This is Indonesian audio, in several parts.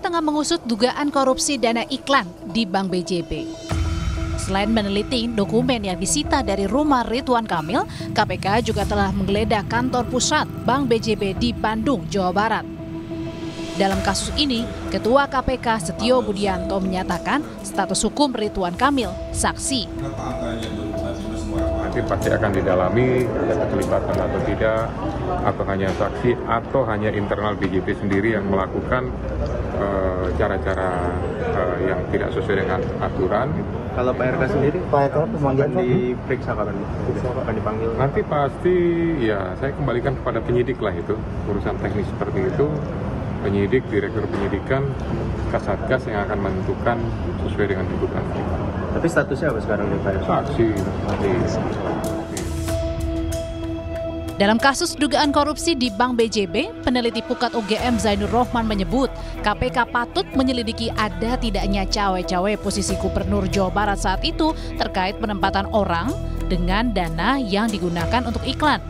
KPK tengah mengusut dugaan korupsi dana iklan di Bank BJB. Selain meneliti dokumen yang disita dari rumah Ridwan Kamil, KPK juga telah menggeledah kantor pusat Bank BJB di Bandung, Jawa Barat. Dalam kasus ini, Ketua KPK Setio Budianto menyatakan status hukum Ridwan Kamil saksi. Nanti pasti akan didalami ada keterlibatan atau tidak, atau hanya saksi atau hanya internal BJB sendiri yang melakukan cara-cara yang tidak sesuai dengan aturan. Kalau Pak RK sendiri, Pak RK pemanggilan diperiksa kapan? Akan dipanggil? Nanti pasti ya saya kembalikan kepada penyidik lah itu, urusan teknis seperti itu. Penyidik, direktur penyidikan, Kasatgas yang akan menentukan sesuai dengan tuntutan kita. Tapi statusnya apa sekarang nih Pak? Saksi. Dalam kasus dugaan korupsi di Bank BJB, peneliti Pukat UGM Zainur Rohman menyebut KPK patut menyelidiki ada tidaknya cawe-cawe posisi Gubernur Jawa Barat saat itu terkait penempatan orang dengan dana yang digunakan untuk iklan.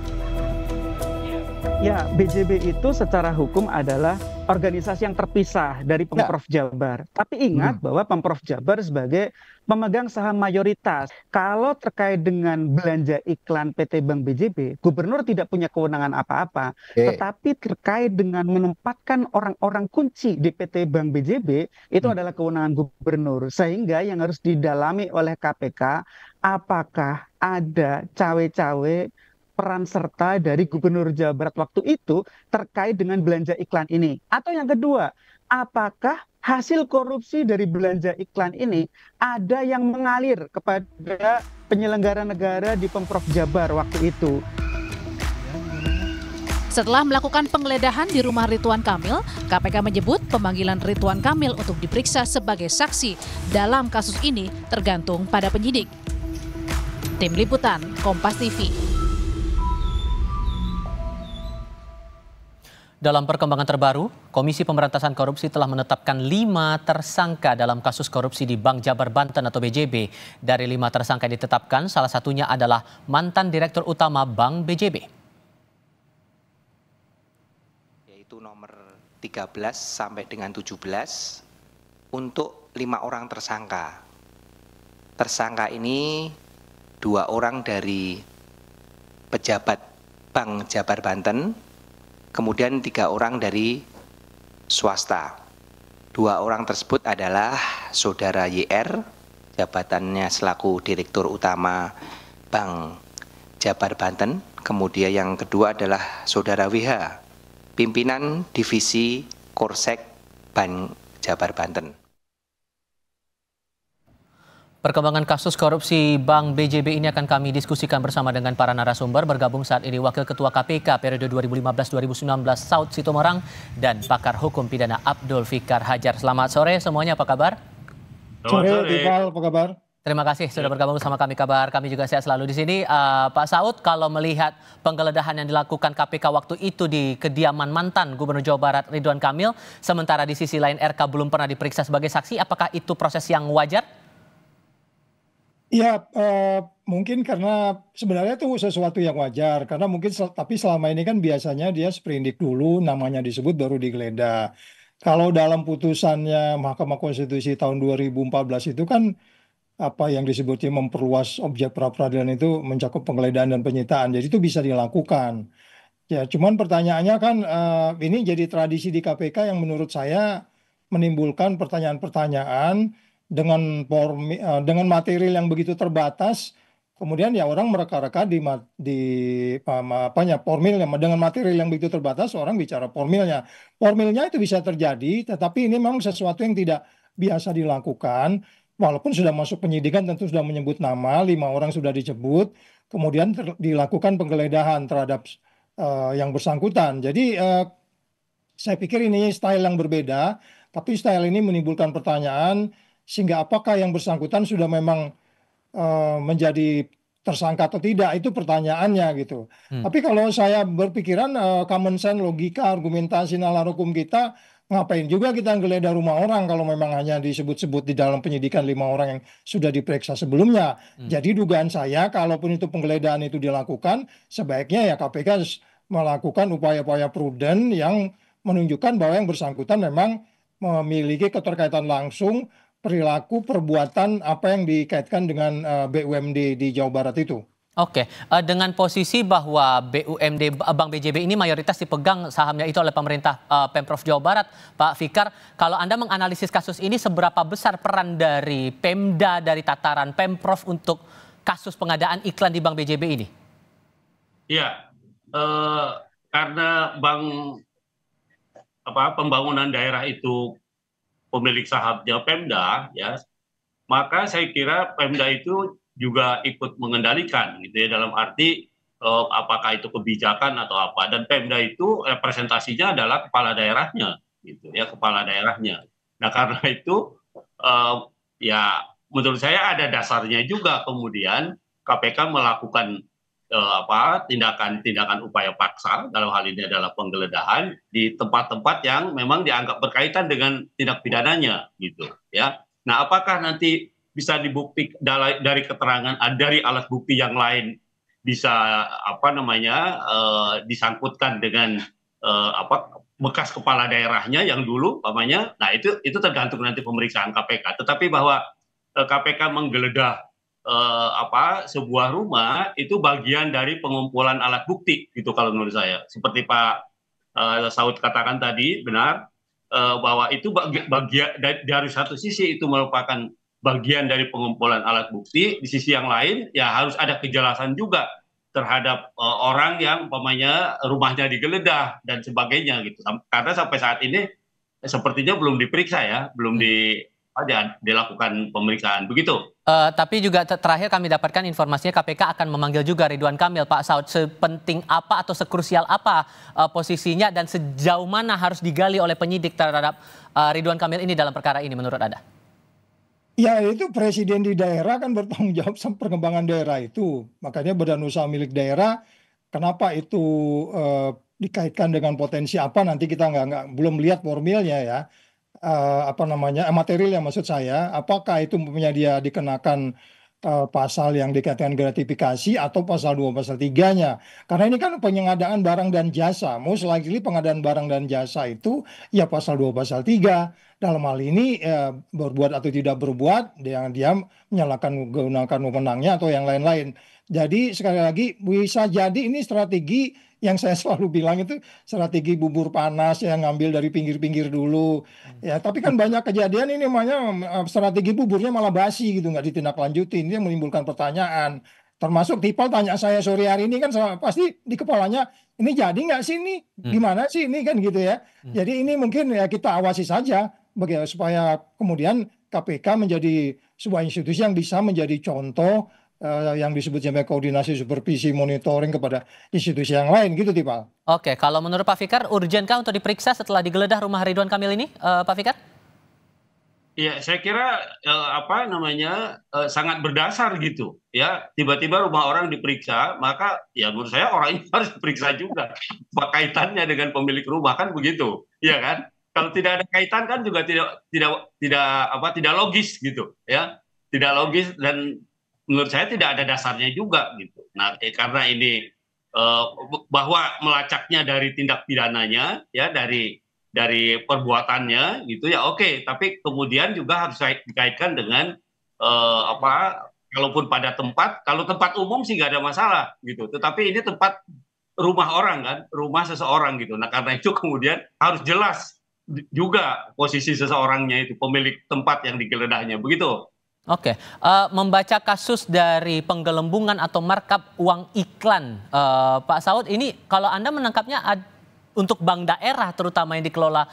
Ya, BJB itu secara hukum adalah organisasi yang terpisah dari Pemprov Jabar. Tapi ingat bahwa Pemprov Jabar sebagai pemegang saham mayoritas. Kalau terkait dengan belanja iklan PT Bank BJB, gubernur tidak punya kewenangan apa-apa. Tetapi terkait dengan menempatkan orang-orang kunci di PT Bank BJB, itu adalah kewenangan gubernur. Sehingga yang harus didalami oleh KPK, apakah ada cawe-cawe peran serta dari Gubernur Jawa Barat waktu itu terkait dengan belanja iklan ini. Atau yang kedua, apakah hasil korupsi dari belanja iklan ini ada yang mengalir kepada penyelenggara negara di Pemprov Jabar waktu itu. Setelah melakukan penggeledahan di rumah Ridwan Kamil, KPK menyebut pemanggilan Ridwan Kamil untuk diperiksa sebagai saksi dalam kasus ini tergantung pada penyidik. Tim Liputan, Kompas TV. Dalam perkembangan terbaru, Komisi Pemberantasan Korupsi telah menetapkan 5 tersangka dalam kasus korupsi di Bank Jabar Banten atau BJB. Dari 5 tersangka yang ditetapkan, salah satunya adalah mantan Direktur Utama Bank BJB. Yaitu nomor 13 sampai dengan 17 untuk 5 orang tersangka. Tersangka ini 2 orang dari pejabat Bank Jabar Banten, kemudian 3 orang dari swasta. 2 orang tersebut adalah Saudara YR, jabatannya selaku Direktur Utama Bank Jabar Banten. Kemudian yang kedua adalah Saudara WH, pimpinan Divisi Korsek Bank Jabar Banten. Perkembangan kasus korupsi Bank BJB ini akan kami diskusikan bersama dengan para narasumber. Bergabung saat ini Wakil Ketua KPK periode 2015-2019 Saud Sitomorang dan pakar hukum pidana Abdul Fikar Hajar. Selamat sore semuanya, apa kabar? Sore, Iqbal, apa kabar? Terima kasih sudah bergabung bersama kami kabar. Kami juga sehat selalu di sini. Pak Saud, kalau melihat penggeledahan yang dilakukan KPK waktu itu di kediaman mantan Gubernur Jawa Barat Ridwan Kamil, sementara di sisi lain RK belum pernah diperiksa sebagai saksi, apakah itu proses yang wajar? Ya, mungkin karena sebenarnya itu sesuatu yang wajar. Karena mungkin, tapi selama ini kan biasanya dia sprindik dulu, namanya disebut baru digeledah. Kalau dalam putusannya Mahkamah Konstitusi tahun 2014 itu kan apa yang disebutnya memperluas objek pra-peradilan itu mencakup penggeledahan dan penyitaan. Jadi itu bisa dilakukan. Ya, cuman pertanyaannya kan ini jadi tradisi di KPK yang menurut saya menimbulkan pertanyaan-pertanyaan dengan material yang begitu terbatas, kemudian ya orang mereka-reka di formilnya, dengan material yang begitu terbatas orang bicara formilnya. Formilnya itu bisa terjadi, tetapi ini memang sesuatu yang tidak biasa dilakukan. Walaupun sudah masuk penyidikan tentu sudah menyebut nama, 5 orang sudah disebut, kemudian dilakukan penggeledahan terhadap yang bersangkutan. Jadi saya pikir ini style yang berbeda, tapi style ini menimbulkan pertanyaan, sehingga apakah yang bersangkutan sudah memang menjadi tersangka atau tidak, itu pertanyaannya gitu. Tapi kalau saya berpikiran common sense, logika, argumentasi nalar hukum kita, ngapain juga kita geledah rumah orang kalau memang hanya disebut-sebut di dalam penyidikan 5 orang yang sudah diperiksa sebelumnya. Jadi dugaan saya kalaupun itu penggeledahan itu dilakukan, sebaiknya ya KPK melakukan upaya-upaya prudent yang menunjukkan bahwa yang bersangkutan memang memiliki keterkaitan langsung perilaku perbuatan apa yang dikaitkan dengan BUMD di Jawa Barat itu. Oke, dengan posisi bahwa BUMD Bank BJB ini mayoritas dipegang sahamnya itu oleh pemerintah Pemprov Jawa Barat, Pak Fikar, kalau Anda menganalisis kasus ini seberapa besar peran dari Pemda dari tataran Pemprov untuk kasus pengadaan iklan di Bank BJB ini? Iya, karena pembangunan daerah itu pemilik sahamnya Pemda, ya, maka saya kira Pemda itu juga ikut mengendalikan gitu ya, dalam arti apakah itu kebijakan atau apa, dan Pemda itu representasinya adalah kepala daerahnya gitu ya, kepala daerahnya. Nah karena itu ya menurut saya ada dasarnya juga kemudian KPK melakukan tindakan upaya paksa, dalam hal ini adalah penggeledahan di tempat-tempat yang memang dianggap berkaitan dengan tindak pidananya gitu ya. Nah apakah nanti bisa dibuktikan dari keterangan dari alat bukti yang lain bisa disangkutkan dengan bekas kepala daerahnya yang dulu namanya. Nah itu tergantung nanti pemeriksaan KPK. Tetapi bahwa KPK menggeledah sebuah rumah itu bagian dari pengumpulan alat bukti gitu kalau menurut saya. Seperti Pak Saud katakan tadi benar, bahwa itu bagian dari satu sisi itu merupakan bagian dari pengumpulan alat bukti, di sisi yang lain ya harus ada kejelasan juga terhadap orang yang rumahnya digeledah dan sebagainya gitu. Karena sampai saat ini sepertinya belum diperiksa ya, belum dilakukan pemeriksaan begitu. Tapi juga terakhir kami dapatkan informasinya KPK akan memanggil juga Ridwan Kamil. Pak Saud, sepenting apa atau sekrusial apa posisinya dan sejauh mana harus digali oleh penyidik terhadap Ridwan Kamil ini dalam perkara ini menurut Anda? Ya itu presiden di daerah kan bertanggung jawab sama perkembangan daerah itu. Makanya badan usaha milik daerah, kenapa itu dikaitkan dengan potensi apa, nanti kita belum lihat formilnya ya. Materialnya maksud saya, apakah itu dia dikenakan pasal yang dikaitkan gratifikasi atau pasal 2 pasal 3-nya. Karena ini kan pengadaan barang dan jasa. Most likely pengadaan barang dan jasa itu ya pasal 2 pasal 3. Dalam hal ini berbuat atau tidak berbuat, dia gunakan wewenangnya atau yang lain-lain. Jadi sekali lagi bisa jadi ini strategi yang saya selalu bilang itu strategi bubur panas yang ngambil dari pinggir-pinggir dulu. Ya, tapi kan banyak kejadian ini strategi buburnya malah basi gitu, nggak ditindaklanjuti. Ini yang menimbulkan pertanyaan. Termasuk Tipal tanya saya sore hari ini kan pasti di kepalanya, ini jadi nggak sih ini? Gimana sih ini kan gitu ya. Jadi ini mungkin ya kita awasi saja supaya kemudian KPK menjadi sebuah institusi yang bisa menjadi contoh yang disebut sebagai koordinasi, supervisi, monitoring kepada institusi yang lain gitu, Tipal. Oke, kalau menurut Pak Fikar, urgenkah untuk diperiksa setelah digeledah rumah Ridwan Kamil ini, Pak Fikar? Ya, saya kira sangat berdasar gitu ya. Tiba-tiba rumah orang diperiksa, maka ya menurut saya orang ini harus diperiksa juga. Apa kaitannya dengan pemilik rumah kan begitu, ya kan? Kalau tidak ada kaitan kan juga tidak logis gitu ya. Tidak logis dan menurut saya tidak ada dasarnya juga gitu. Nah, karena ini bahwa melacaknya dari tindak pidananya ya, dari perbuatannya gitu ya, oke. Tapi kemudian juga harus dikaitkan dengan kalaupun pada kalau tempat umum sih nggak ada masalah gitu. Tetapi ini tempat rumah orang kan, rumah seseorang gitu. Nah karena itu kemudian harus jelas juga posisi seseorangnya itu, pemilik tempat yang digeledahnya begitu. Oke, membaca kasus dari penggelembungan atau markup uang iklan, Pak Saud, ini kalau Anda menangkapnya untuk bank daerah terutama yang dikelola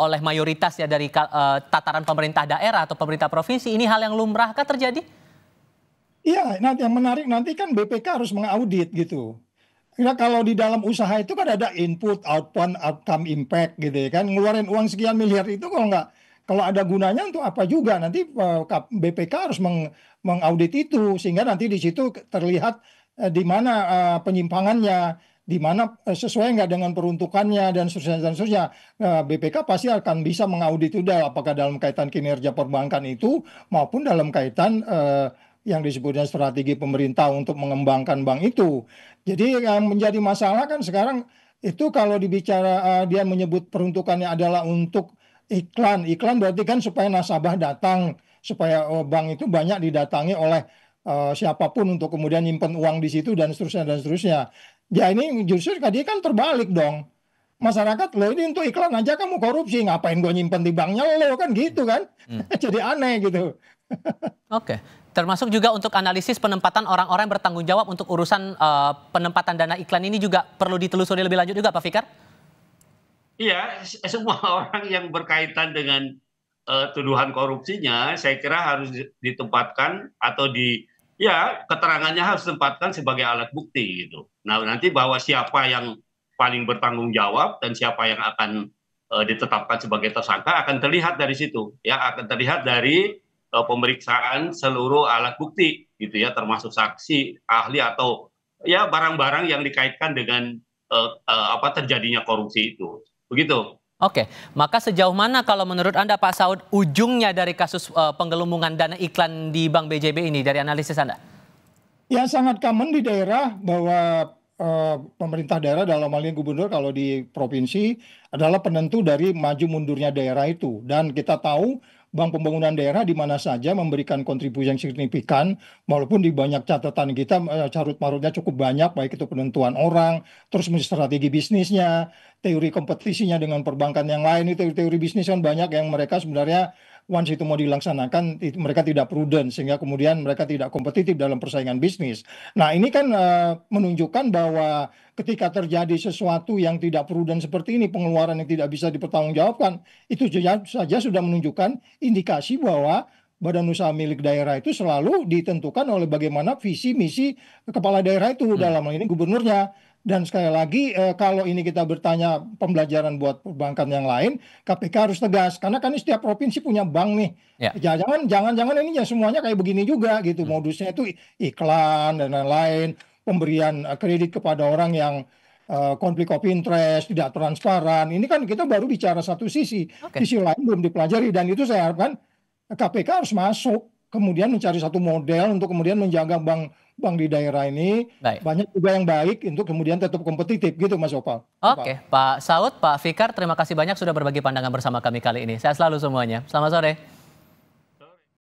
oleh mayoritas ya dari tataran pemerintah daerah atau pemerintah provinsi, ini hal yang lumrahkah terjadi? Iya, nanti yang menarik nanti kan BPK harus mengaudit gitu. Nah, kalau di dalam usaha itu kan ada input, output, outcome, impact gitu ya kan. Ngeluarin uang sekian miliar itu kalau ada gunanya untuk apa juga, nanti BPK harus mengaudit itu sehingga nanti di situ terlihat di mana penyimpangannya, di mana sesuai nggak dengan peruntukannya dan seterusnya. BPK pasti akan bisa mengaudit itu apakah dalam kaitan kinerja perbankan itu maupun dalam kaitan yang disebutnya strategi pemerintah untuk mengembangkan bank itu. Jadi yang menjadi masalah kan sekarang itu kalau dibicara dia menyebut peruntukannya adalah untuk Iklan berarti kan supaya nasabah datang, supaya bank itu banyak didatangi oleh siapapun untuk kemudian nyimpen uang di situ dan seterusnya dan seterusnya. Ya ini justru tadi kan terbalik dong. Masyarakat lo ini untuk iklan aja kamu korupsi, ngapain gue nyimpen di banknya lo kan gitu kan. Jadi aneh gitu. Oke. Termasuk juga untuk analisis penempatan orang-orang yang bertanggung jawab untuk urusan penempatan dana iklan ini juga perlu ditelusuri lebih lanjut juga Pak Fikar? Iya, semua orang yang berkaitan dengan tuduhan korupsinya, saya kira harus ditempatkan atau keterangannya harus ditempatkan sebagai alat bukti gitu. Nah, nanti bahwa siapa yang paling bertanggung jawab dan siapa yang akan ditetapkan sebagai tersangka akan terlihat dari situ, ya, akan terlihat dari pemeriksaan seluruh alat bukti gitu ya, termasuk saksi, ahli atau ya barang-barang yang dikaitkan dengan terjadinya korupsi itu. Begitu. Oke, maka sejauh mana kalau menurut Anda Pak Saud ujungnya dari kasus penggelembungan dana iklan di Bank BJB ini dari analisis Anda? Ya sangat common di daerah bahwa pemerintah daerah dalam hal ini gubernur kalau di provinsi adalah penentu dari maju mundurnya daerah itu. Dan kita tahu Bank Pembangunan Daerah di mana saja memberikan kontribusi yang signifikan, walaupun di banyak catatan kita carut marutnya cukup banyak, baik itu penentuan orang, terus strategi bisnisnya, teori kompetisinya dengan perbankan yang lain, itu teori bisnis kan banyak yang mereka sebenarnya once itu mau dilaksanakan mereka tidak prudent sehingga kemudian mereka tidak kompetitif dalam persaingan bisnis. Nah ini kan menunjukkan bahwa ketika terjadi sesuatu yang tidak prudent seperti ini, pengeluaran yang tidak bisa dipertanggungjawabkan, itu saja sudah menunjukkan indikasi bahwa badan usaha milik daerah itu selalu ditentukan oleh bagaimana visi misi kepala daerah itu dalam hal ini gubernurnya. Dan sekali lagi kalau ini kita bertanya pembelajaran buat perbankan yang lain, KPK harus tegas karena kan setiap provinsi punya bank nih. Ya. Jangan ini ya semuanya kayak begini juga gitu. Modusnya itu iklan dan lain-lain, pemberian kredit kepada orang yang konflik of interest, tidak transparan. Ini kan kita baru bicara satu sisi. Sisi lain belum dipelajari dan itu saya harapkan KPK harus masuk kemudian mencari satu model untuk kemudian menjaga bank di daerah ini. Banyak juga yang baik untuk kemudian tetap kompetitif gitu Mas Opal. Oke, Pak Saud, Pak Fikar, terima kasih banyak sudah berbagi pandangan bersama kami kali ini. Sehat selalu semuanya. Selamat sore.